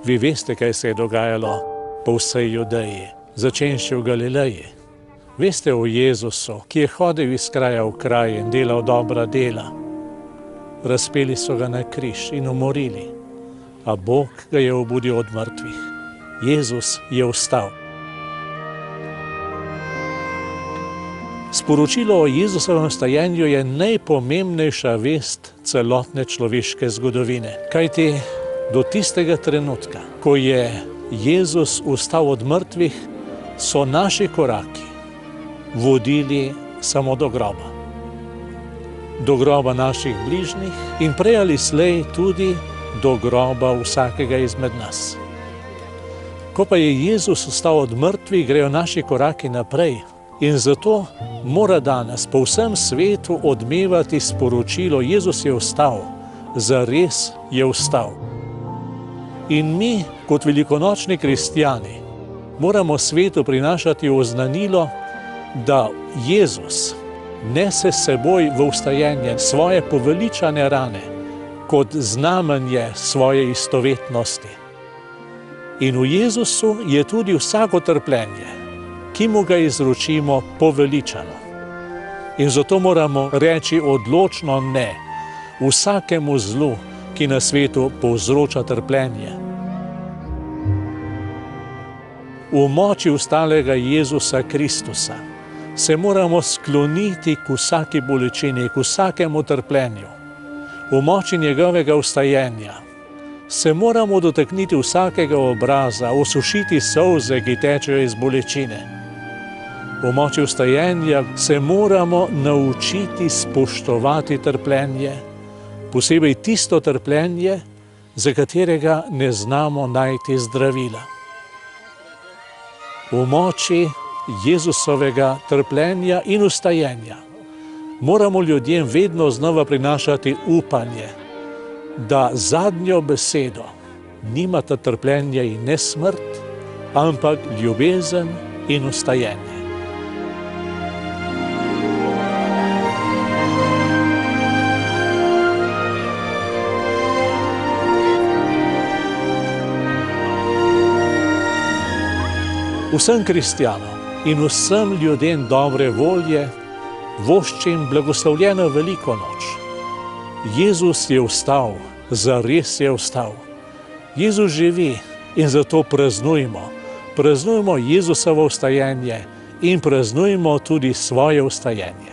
Vi veste, kaj se je dogajalo po vsej Judeji, začenši v Galileji. Veste o Jezusu, ki je hodil iz kraja v kraj in delal dobra dela. Razpeli so ga na križ in umorili, a Bog ga je obudil od mrtvih. Jezus je vstal. Sporočilo o Jezusovem vstajenju je najpomembnejša vest celotne človeške zgodovine. Kajti do tistega trenutka, ko je Jezus vstal od mrtvih, so naši koraki vodili samo do groba. Do groba naših bližnjih in prej ali slej tudi do groba vsakega izmed nas. Ko pa je Jezus vstal od mrtvih, grejo naši koraki naprej. In zato mora danes po vsem svetu odmevati sporočilo: Jezus je vstal, zares je vstal. In mi, kot velikonočni kristjani, moramo svetu prinašati oznanilo, da Jezus nese s seboj v vstajenje svoje poveličane rane kot znamenje svoje istovetnosti. In v Jezusu je tudi vsako trpljenje, ki mu ga izročimo, poveličano. In zato moramo reči odločno ne vsakemu zlu, ki na svetu povzroča trpljenje. V moči vstalega Jezusa Kristusa se moramo skloniti k vsaki bolečini, k vsakemu trpljenju. V moči njegovega vstajenja se moramo dotakniti vsakega obraza, osušiti solze, ki tečejo iz bolečine. V moči vstajenja se moramo naučiti spoštovati trpljenje, posebej tisto trpljenje, za katerega ne znamo najti zdravila. V moči Jezusovega trpljenja in vstajenja moramo ljudem vedno znova prinašati upanje, da zadnjo besedo nimata trpljenje in ne smrt, ampak ljubezen in vstajenje. Vsem kristjanom in vsem ljudem dobre volje voščim blagoslovljeno veliko noč. Jezus je vstal, zares je vstal. Jezus živi in zato praznujmo. Praznujmo Jezusovo vstajenje in praznujmo tudi svoje vstajenje.